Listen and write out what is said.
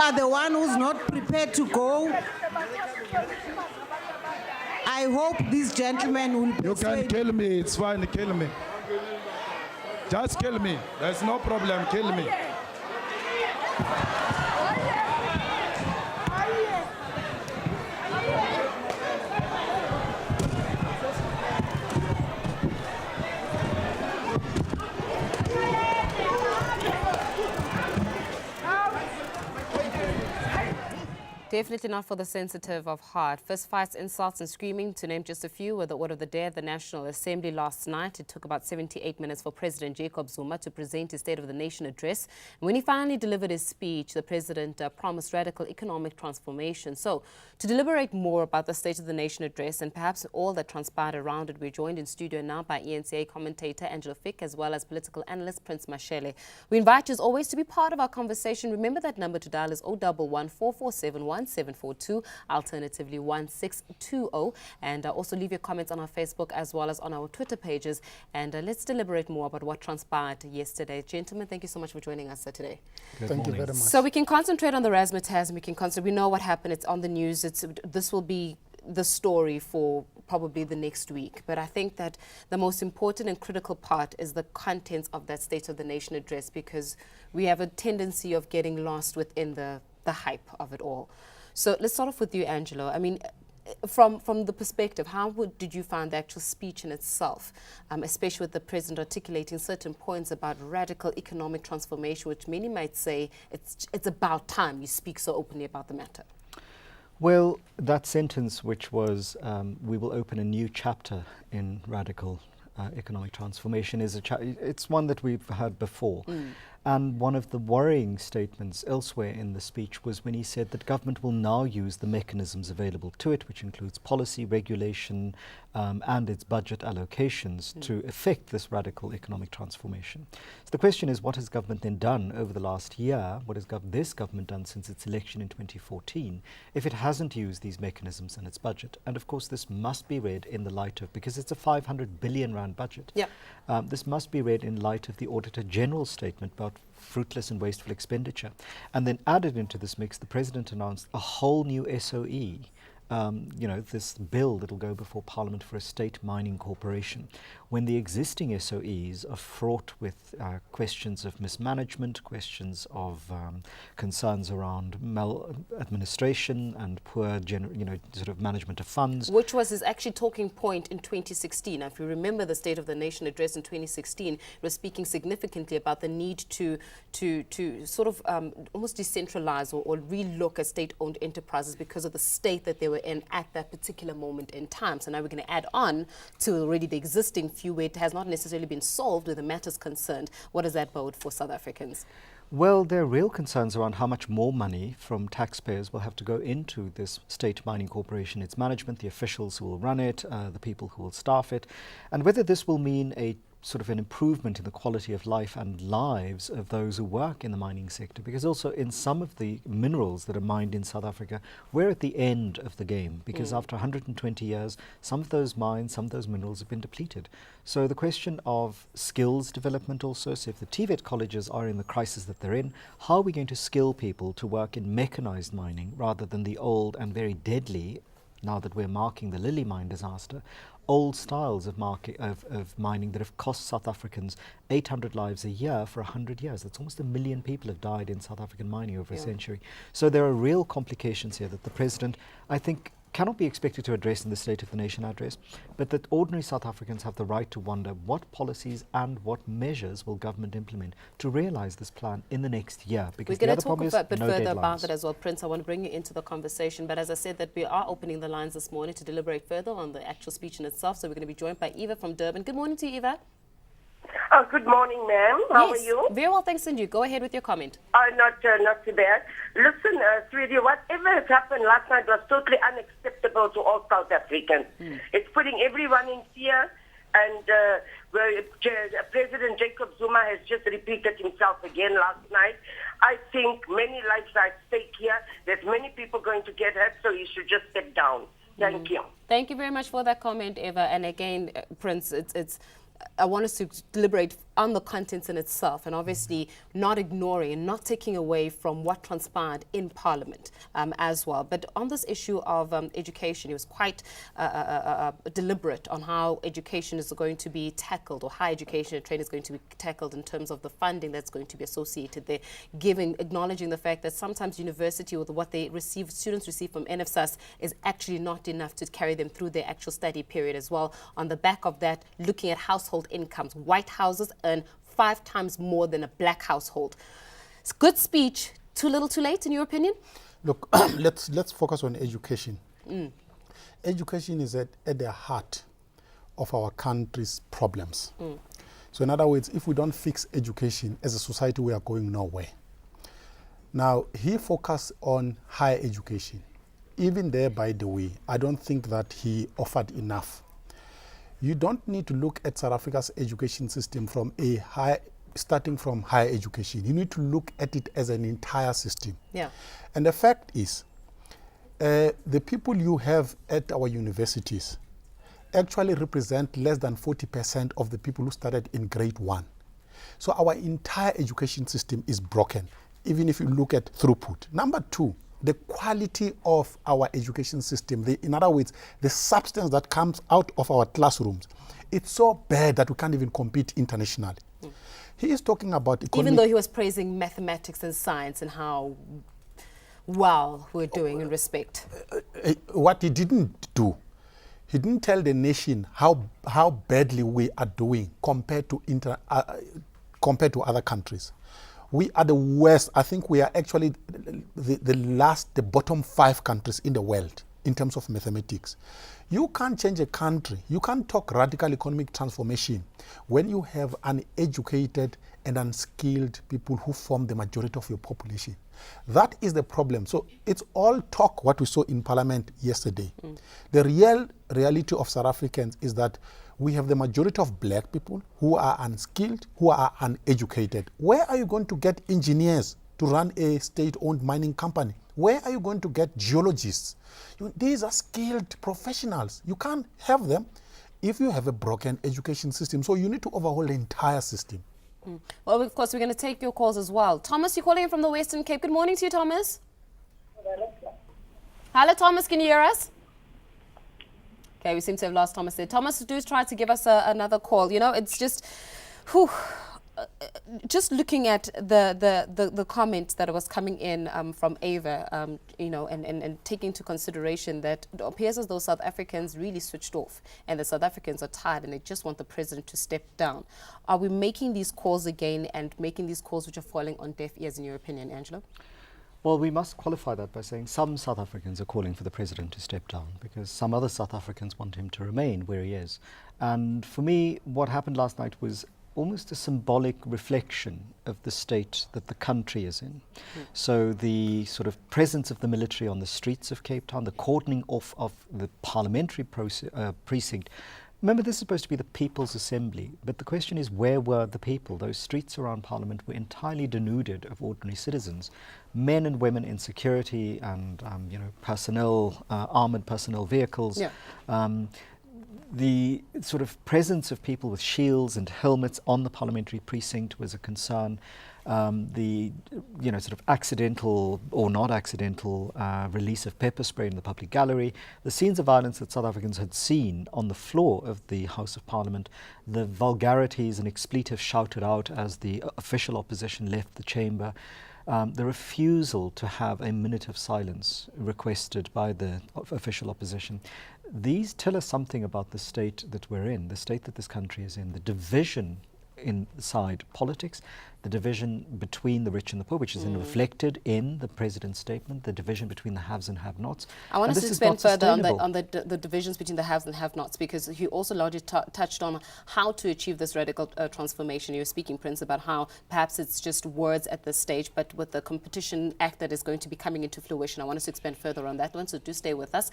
are the one who's not prepared to go. I hope this gentleman will You can kill me, it's fine, kill me. Just kill me, there's no problem, kill me. Definitely not for the sensitive of heart. Fist fights, insults and screaming, to name just a few, were the order of the day at the National Assembly last night. It took about 78 minutes for President Jacob Zuma to present his State of the Nation address. When he finally delivered his speech, the president promised radical economic transformation. So, to deliberate more about the State of the Nation address and perhaps all that transpired around it, we're joined in studio now by eNCA commentator Angelo Fick as well as political analyst Prince Mashele. We invite you as always to be part of our conversation. Remember that number to dial is 011 447 1742, alternatively 1620, and also leave your comments on our Facebook as well as on our Twitter pages, and let's deliberate more about what transpired yesterday. Gentlemen, thank you so much for joining us today. Thank you very much. So we can concentrate on the razzmatazz, we know what happened, it's on the news, this will be the story for probably the next week. But I think that the most important and critical part is the contents of that State of the Nation address, because we have a tendency of getting lost within the hype of it all. So let's start off with you, Angelo. I mean, from the perspective, did you find the actual speech in itself, especially with the president articulating certain points about radical economic transformation, which many might say it's about time you speak so openly about the matter? Well, that sentence, which was, we will open a new chapter in radical economic transformation, it's one that we've heard before. And one of the worrying statements elsewhere in the speech was when he said that government will now use the mechanisms available to it, which includes policy, regulation, and its budget allocations to effect this radical economic transformation. So the question is, what has government then done over the last year? What has this government done since its election in 2014 if it hasn't used these mechanisms in its budget? And of course, this must be read in the light of, because it's a 500 billion rand budget, this must be read in light of the Auditor General's statement about fruitless and wasteful expenditure. And then added into this mix, the president announced a whole new SOE, this bill that will go before Parliament for a state mining corporation, when the existing SOEs are fraught with questions of mismanagement, questions of concerns around maladministration and poor sort of management of funds. Which was his actually talking point in 2016. Now, if you remember the State of the Nation address in 2016, it was speaking significantly about the need to sort of almost decentralize or relook at state-owned enterprises because of the state that they were in at that particular moment in time. So now we're going to add on to already the existing few where it has not necessarily been solved where the matter's concerned. What does that bode for South Africans? Well, there are real concerns around how much more money from taxpayers will have to go into this state mining corporation, its management, the officials who will run it, the people who will staff it, and whether this will mean a sort of an improvement in the quality of life and lives of those who work in the mining sector, because also in some of the minerals that are mined in South Africa, we're at the end of the game, because after 120 years, some of those mines, some of those minerals have been depleted. So the question of skills development also, so if the TVET colleges are in the crisis that they're in, how are we going to skill people to work in mechanized mining rather than the old and very deadly, now that we're marking the Lily mine disaster, old styles of mining that have cost South Africans 800 lives a year for 100 years. That's almost 1 million people have died in South African mining over a century. So there are real complications here that the president, I think, cannot be expected to address in the State of the Nation address, but that ordinary South Africans have the right to wonder what policies and what measures will government implement to realise this plan in the next year. Because we're going to talk a bit no further deadlines. about that as well, Prince. I want to bring you into the conversation, but as I said, that we are opening the lines this morning to deliberate further on the actual speech in itself. So we're going to be joined by Eva from Durban. Good morning to you, Eva. Oh, good morning, ma'am. How are you? Very well, thanks, and you. Go ahead with your comment. Not too bad. Listen, sweetie, whatever has happened last night was totally unacceptable to all South Africans. It's putting everyone in fear, and President Jacob Zuma has just repeated himself again last night. I think many lives are at stake here. There's many people going to get hurt, so you should just step down. Thank you. Thank you very much for that comment, Eva. And again, Prince, I want us to deliberate on the contents in itself, and obviously not ignoring and not taking away from what transpired in Parliament as well. But on this issue of education, he was quite deliberate on how education is going to be tackled, or higher education and training is going to be tackled in terms of the funding that's going to be associated there, acknowledging the fact that sometimes university, or what students receive from NFSAS, is actually not enough to carry them through their actual study period as well. On the back of that, looking at household incomes, white houses earn 5 times more than a black household. It's good speech, too little too late in your opinion? Look, let's focus on education. Education is at the heart of our country's problems. So in other words, if we don't fix education as a society, we are going nowhere. Now, he focused on higher education. Even there, by the way, I don't think that he offered enough. You don't need to look at South Africa's education system starting from higher education. You need to look at it as an entire system. Yeah. And the fact is, the people you have at our universities actually represent less than 40% of the people who started in grade 1. So our entire education system is broken, even if you look at throughput. Number 2, the quality of our education system, in other words, the substance that comes out of our classrooms, it's so bad that we can't even compete internationally. He is talking about economic... Even though he was praising mathematics and science and how well we're doing in respect. What he didn't do, he didn't tell the nation how badly we are doing compared to other countries. We are the worst. I think we are actually the bottom 5 countries in the world in terms of mathematics. You can't change a country. You can't talk radical economic transformation when you have uneducated and unskilled people who form the majority of your population. That is the problem. So it's all talk, what we saw in Parliament yesterday. The reality of South Africans is that we have the majority of black people who are unskilled, who are uneducated. Where are you going to get engineers to run a state-owned mining company? Where are you going to get geologists? These are skilled professionals. You can't have them if you have a broken education system. So you need to overhaul the entire system. Well, of course, we're going to take your calls as well. Thomas, you're calling in from the Western Cape. Good morning to you, Thomas. Hello, Thomas. Can you hear us? Okay, we seem to have lost Thomas there. Thomas, do try to give us another call. You know, it's just, just looking at the comment that was coming in from Ava, you know, and taking into consideration that it appears as though South Africans really switched off, and the South Africans are tired and they just want the president to step down. Are we making these calls again, and making these calls which are falling on deaf ears, in your opinion, Angelo? Well, we must qualify that by saying some South Africans are calling for the president to step down, because some other South Africans want him to remain where he is. And for me, what happened last night was almost a symbolic reflection of the state that the country is in. So the sort of presence of the military on the streets of Cape Town, the cordoning off of the parliamentary precinct. Remember, this is supposed to be the People's Assembly, but the question is, where were the people? Those streets around Parliament were entirely denuded of ordinary citizens, men and women in security and you know, personnel, armoured personnel vehicles. Yeah. The sort of presence of people with shields and helmets on the parliamentary precinct was a concern. The sort of accidental or not accidental release of pepper spray in the public gallery, the scenes of violence that South Africans had seen on the floor of the House of Parliament, the vulgarities and expletives shouted out as the official opposition left the chamber, the refusal to have a minute of silence requested by the official opposition. These tell us something about the state that we're in, the state that this country is in, the division inside politics, the division between the rich and the poor, which is then reflected in the president's statement, the division between the haves and have-nots. I want us to expand further on the divisions between the haves and have-nots, because he also largely touched on how to achieve this radical transformation. You were speaking, Prince, about how perhaps it's just words at this stage, but with the Competition Act that is going to be coming into fruition, I want us to expand further on that one, so do stay with us.